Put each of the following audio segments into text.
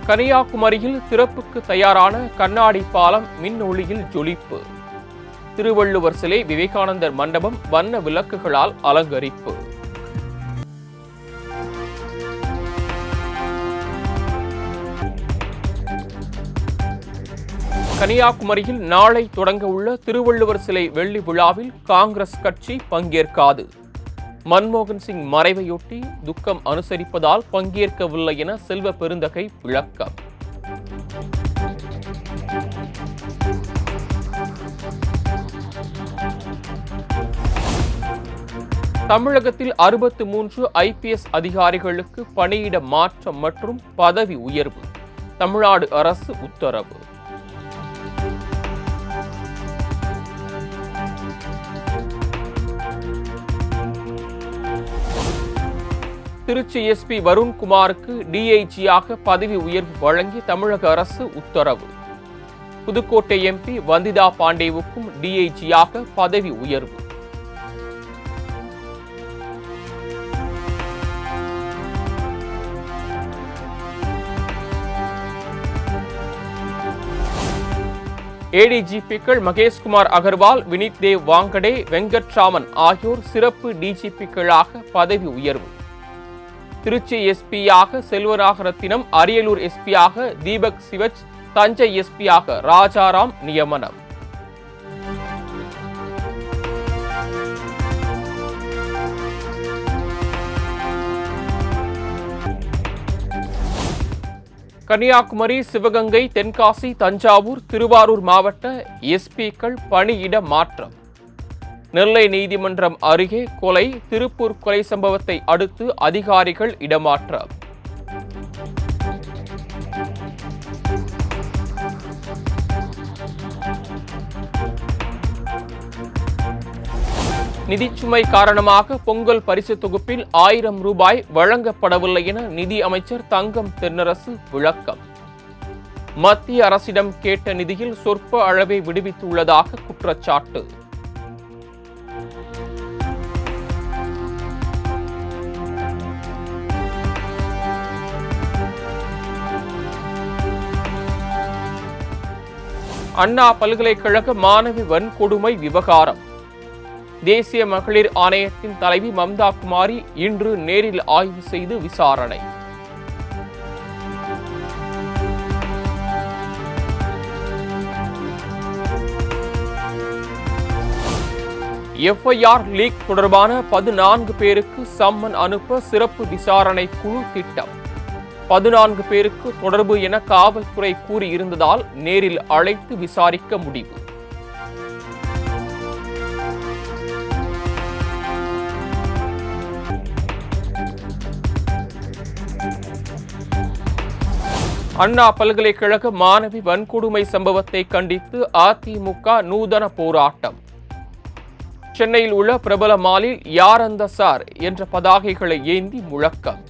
கன்னியாகுமரியில் திறப்புக்கு தயாரான கண்ணாடி பாலம் மின் ஒளியில் ஜொலிப்பு. திருவள்ளுவர் சிலை, விவேகானந்தர் மண்டபம் வண்ண விளக்குகளால் அலங்கரிப்பு. கன்னியாகுமரியில் நாளை தொடங்க உள்ள திருவள்ளுவர் சிலை வெள்ளி விழாவில் காங்கிரஸ் கட்சி பங்கேற்காது. மன்மோகன் சிங் மறைவையொட்டி துக்கம் அனுசரிப்பதால் பங்கேற்கவில்லை என செல்வ பெருந்தகை விளக்கம். தமிழகத்தில் 63 IPS அதிகாரிகளுக்கு பணியிட மாற்றம் மற்றும் பதவி உயர்வு. தமிழ்நாடு அரசு உத்தரவு. திருச்சி SP வருண்குமாருக்கு DIG-யாக பதவி உயர்வு வழங்கி தமிழக அரசு உத்தரவு. புதுக்கோட்டை MP வந்திதா பாண்டேவுக்கும் DIG-யாக பதவி உயர்வு. ADGP-க்கள் மகேஷ்குமார் அகர்வால், வினித் தேவ் வாங்கடே, வெங்கட்ராமன் ஆகியோர் சிறப்பு DGP-க்களாக பதவி உயர்வு. திருச்சி SP-யாக செல்வராகரத்தினம், அரியலூர் SP-யாக தீபக் சிவச், தஞ்சை SP-யாக ராஜாராம் நியமனம். கன்னியாகுமரி, சிவகங்கை, தென்காசி, தஞ்சாவூர், திருவாரூர் மாவட்ட SP-க்கள் பணியிட மாற்றம். நெல்லை நீதிமன்றம் அருகே கொலை, திருப்பூர் கொலை சம்பவத்தை அடுத்து அதிகாரிகள் இடமாற்றம். நிதிச்சுமை காரணமாக பொங்கல் பரிசு தொகுப்பில் 1000 ரூபாய் வழங்கப்படவில்லை என நிதி அமைச்சர் தங்கம் தென்னரசு விளக்கம். மத்திய அரசிடம் கேட்ட நிதியில் சொற்ப அளவை விடுவித்துள்ளதாக குற்றச்சாட்டு. அண்ணா பல்கலைக்கழக மாணவி வன்கொடுமை விவகாரம். தேசிய மகளிர் ஆணையத்தின் தலைவி மம்தா குமாரி இன்று நேரில் ஆய்வு செய்து விசாரணை. FIR லீக் தொடர்பான 14 பேருக்கு சம்மன் அனுப்ப சிறப்பு விசாரணை குழு திட்டம். 14 பேருக்கு தொடர்பு என காவல்துறை கூறியிருந்ததால் நேரில் அழைத்து விசாரிக்க முடிவு. அண்ணா பல்கலைக்கழக மாணவி வன்கொடுமை சம்பவத்தை கண்டித்து அதிமுக நூதன போராட்டம். சென்னையில் உள்ள பிரபல மாலில் யார் அந்த சார் என்ற பதாகைகளை ஏந்தி முழக்கம்.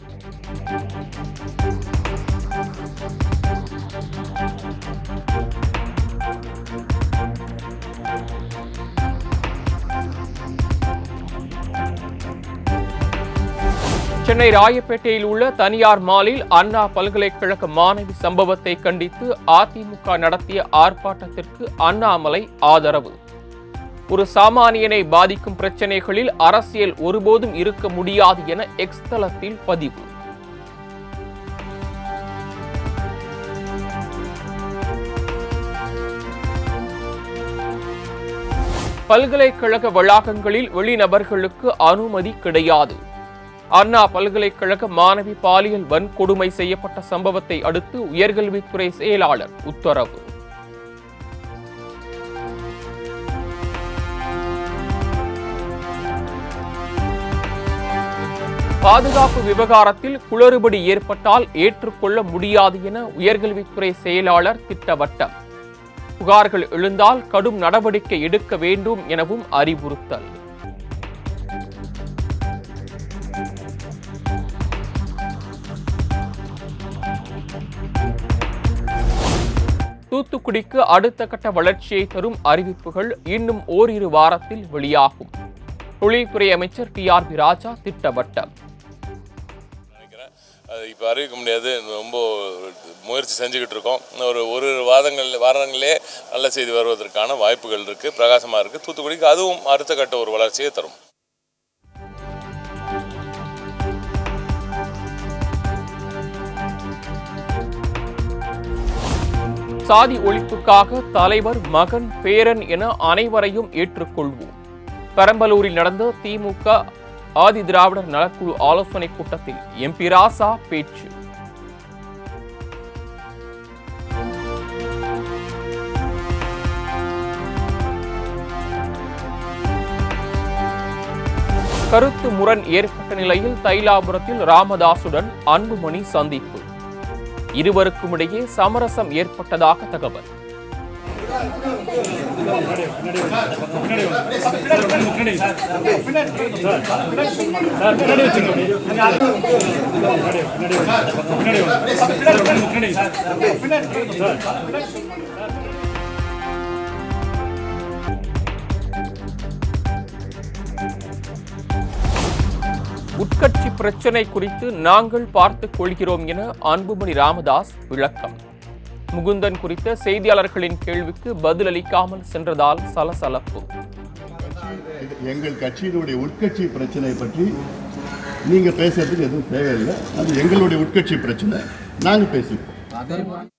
சென்னை ராயப்பேட்டையில் உள்ள தனியார் மாலில் அண்ணா பல்கலைக்கழக மாணவி சம்பவத்தை கண்டித்து அதிமுக நடத்திய ஆர்ப்பாட்டத்திற்கு அண்ணாமலை ஆதரவு. ஒரு சாமானியனை பாதிக்கும் பிரச்சனைகளில் அரசியல் ஒருபோதும் இருக்க முடியாது என எக்ஸ் தளத்தில் பதிவு. பல்கலைக்கழக வளாகங்களில் வெளிநபர்களுக்கு அனுமதி கிடையாது. அண்ணா பல்கலைக்கழக மாணவி பாலியல் வன்கொடுமை செய்யப்பட்ட சம்பவத்தை அடுத்து உயர்கல்வித்துறை செயலாளர் உத்தரவு. பாதுகாப்பு விவகாரத்தில் குளறுபடி ஏற்பட்டால் ஏற்றுக்கொள்ள முடியாது என உயர்கல்வித்துறை செயலாளர் திட்டவட்டம். புகார்கள் எழுந்தால் கடும் நடவடிக்கை எடுக்க வேண்டும் எனவும் அறிவுறுத்தல். தூத்துக்குடிக்கு அடுத்த கட்ட வளர்ச்சியை தரும் அறிவிப்புகள் இன்னும் ஓரிரு வாரத்தில் வெளியாகும். தொழில்துறை அமைச்சர் TRB ராஜா திட்டவட்டம். அது இப்போ அறிவிக்க முடியாது. ரொம்ப முயற்சி செஞ்சுக்கிட்டு இருக்கோம். ஒரு வாரங்களே நல்ல செய்தி வருவதற்கான வாய்ப்புகள் இருக்குது, பிரகாசமாக இருக்குது. தூத்துக்குடிக்கு அதுவும் அடுத்த கட்ட ஒரு வளர்ச்சியை தரும். சாதி ஒழிப்புக்காக தலைவர், மகன், பேரன் என அனைவரையும் ஏற்றுக்கொள்வோம். பெரம்பலூரில் நடந்த திமுக ஆதி திராவிடர் நலக்குழு ஆலோசனை கூட்டத்தில் எம்பி ராசா பேச்சு. கருத்து முரண் ஏற்பட்ட நிலையில் தைலாபுரத்தில் ராமதாசுடன் அன்புமணி சந்திப்பு. இருவருக்கும் இடையே சமரசம் ஏற்பட்டதாக தகவல். உட்கட்சி பிரச்சினை குறித்து நாங்கள் பார்த்துக் கொள்கிறோம் என அன்புமணி ராமதாஸ் விளக்கம். முகுந்தன் குறித்த செய்தியாளர்களின் கேள்விக்கு பதிலளிக்காமல் சென்றதால் சலசலப்பு. எங்கள் கட்சியினுடைய உட்கட்சி பிரச்சனை பற்றி நீங்க பேசுறதுக்கு எதுவும் தேவையில்லை. அது எங்களுடைய உட்கட்சி பிரச்சனை, நாங்க பேசிப்போம்.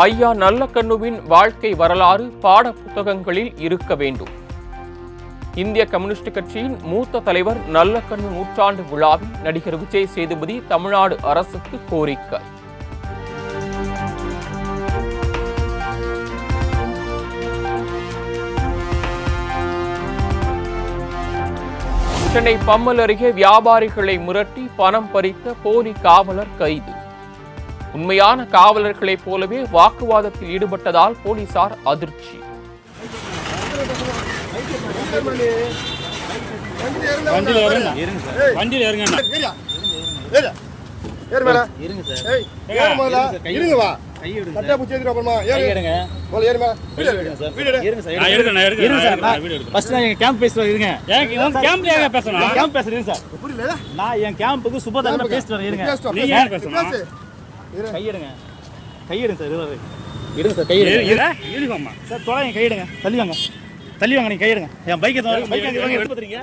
ஐயா நல்லக்கண்ணுவின் வாழ்க்கை வரலாறு பாட புத்தகங்களில் இருக்க வேண்டும். இந்திய கம்யூனிஸ்ட் கட்சியின் மூத்த தலைவர் நல்லக்கண்ணு நூற்றாண்டு விழாவில் நடிகர் விஜய் சேதுபதி தமிழ்நாடு அரசுக்கு கோரிக்கை. சென்னை பம்மல் அருகே வியாபாரிகளை மிரட்டி பணம் பறித்த போலி காவலர் கைது. உண்மையான காவலர்களைப் போலவே வாக்குவாதத்தில் ஈடுபட்டதால் போலீசார் அதிர்ச்சி. கையிடுங்க சார், இருங்க சார், கையிடுங்க சார், தொலைங்க, கையிடுங்க, தள்ளி வாங்க, நீங்க கையிடுங்க. என் பைக்கை எடுத்துறீங்க.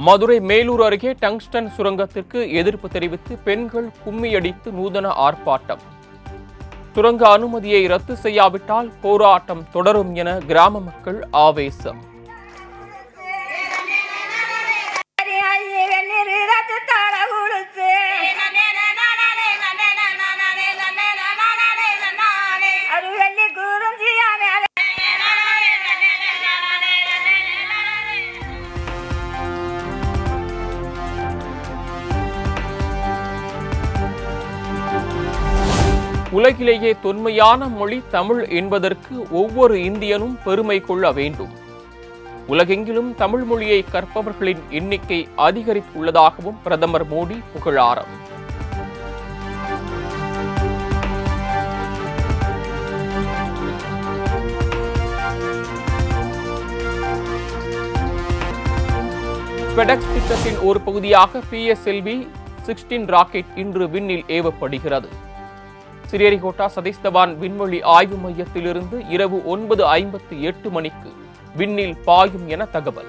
மதுரை மேலூர் அருகே டங்ஸ்டன் சுரங்கத்திற்கு எதிர்ப்பு தெரிவித்து பெண்கள் கும்மியடித்து நூதன ஆர்ப்பாட்டம். சுரங்க அனுமதியை ரத்து செய்யாவிட்டால் போராட்டம் தொடரும் என கிராம மக்கள் ஆவேசம். உலகிலேயே தொன்மையான மொழி தமிழ் என்பதற்கு ஒவ்வொரு இந்தியனும் பெருமை கொள்ள வேண்டும். உலகெங்கிலும் தமிழ் மொழியை கற்பவர்களின் எண்ணிக்கை அதிகரித்துள்ளதாகவும் பிரதமர் மோடி புகழாரம். ஃபெடெக்ஸ் திட்டத்தின் ஒரு பகுதியாக PSLV-16 ராக்கெட் இன்று விண்ணில் ஏவப்படுகிறது. சிரேரிகோட்டா சதீஷ் தவான் விண்வெளி ஆய்வு மையத்திலிருந்து இரவு 9:58 மணிக்கு விண்ணில் பாயும் என தகவல்.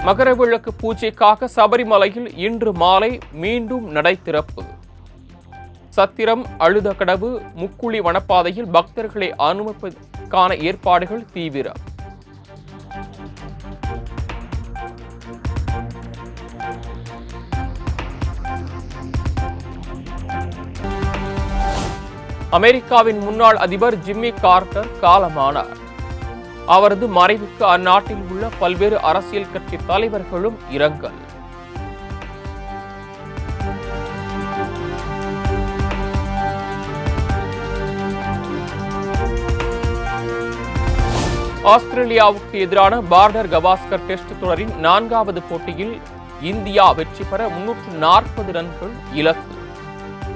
மகரவிளக்கு பூஜைக்காக சபரிமலையில் இன்று மாலை மீண்டும் நடை திறப்பு. சத்திரம், அழுதகடவு, முக்குழி வனப்பாதையில் பக்தர்களை அனுமதிப்பதற்கான ஏற்பாடுகள் தீவிரம். அமெரிக்காவின் முன்னாள் அதிபர் ஜிம்மி கார்ட்டர் காலமானார். அவரது மறைவுக்கு அந்நாட்டில் உள்ள பல்வேறு அரசியல் கட்சி தலைவர்களும் இரங்கல். ஆஸ்திரேலியாவுக்கு எதிரான பார்டர் கவாஸ்கர் டெஸ்ட் தொடரின் 4வது போட்டியில் இந்தியா வெற்றி பெற 340 ரன்கள் இலக்கு.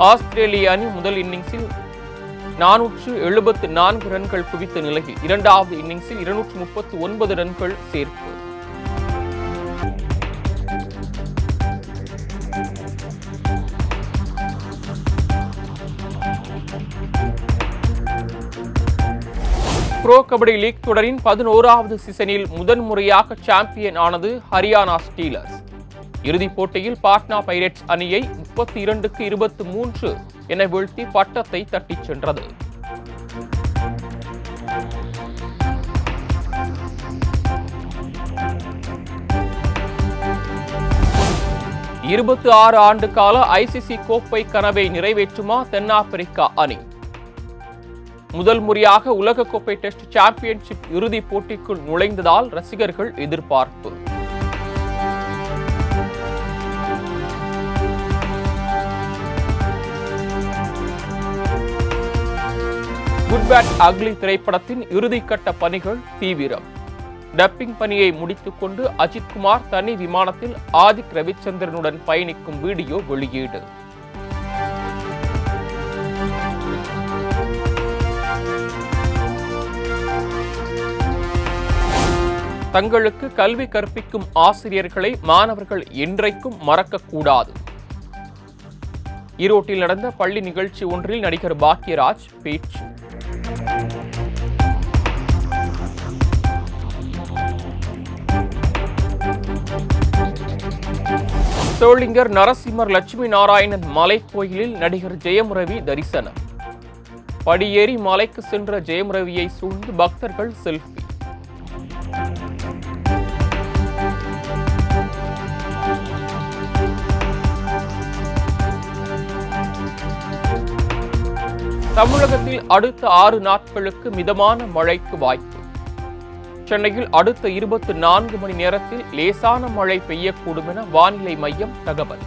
ஆஸ்திரேலிய அணி முதல் இன்னிங்ஸில் 474 ரன்கள் குவித்த நிலையில் 2வது இன்னிங்ஸில் 239 ரன்கள் சேர்ப்பு. ப்ரோ கபடி லீக் தொடரின் 11வது சீசனில் முதன்முறையாக சாம்பியன் ஆனது ஹரியானா ஸ்டீலர்ஸ். இறுதிப் போட்டியில் பாட்னா பைரேட்ஸ் அணியை 32க்கு 23 என வீழ்த்தி பட்டத்தை தட்டிச் சென்றது. இருபத்தி 6 ஆண்டு கால ICC கோப்பை கனவை நிறைவேற்றுமா தென்னாப்பிரிக்கா அணி? முதல் முறையாக உலகக்கோப்பை டெஸ்ட் சாம்பியன்ஷிப் இறுதிப் போட்டிக்குள் நுழைந்ததால் ரசிகர்கள் எதிர்பார்ப்பு. குட் பேட் அக்லி திரைப்படத்தின் இறுதிக்கட்ட பணிகள் தீவிரம். டப்பிங் பணியை முடித்துக் கொண்டு அஜித்குமார் தனி விமானத்தில் ஆதிக் ரவிச்சந்திரனுடன் பயணிக்கும் வீடியோ வெளியீடு. தங்களுக்கு கல்வி கற்பிக்கும் ஆசிரியர்களை மாணவர்கள் என்றைக்கும் மறக்கக்கூடாது. ஈரோட்டில் நடந்த பள்ளி நிகழ்ச்சி ஒன்றில் நடிகர் பாக்யராஜ் பேச்சு. சோளிங்கர் நரசிம்மர் லட்சுமி நாராயணன் மலை கோயிலில் நடிகர் ஜெயம் ரவி தரிசனம். படியேறி மலைக்கு சென்ற ஜெயம் ரவியை சூழ்ந்து பக்தர்கள் செல்ஃபி. தமிழகத்தில் அடுத்த 6 நாட்களுக்கு மிதமான மழைக்கு வாய்ப்பு. சென்னையில் அடுத்த 24 மணி நேரத்தில் லேசான மழை பெய்யக்கூடும் என வானிலை மையம் தகவல்.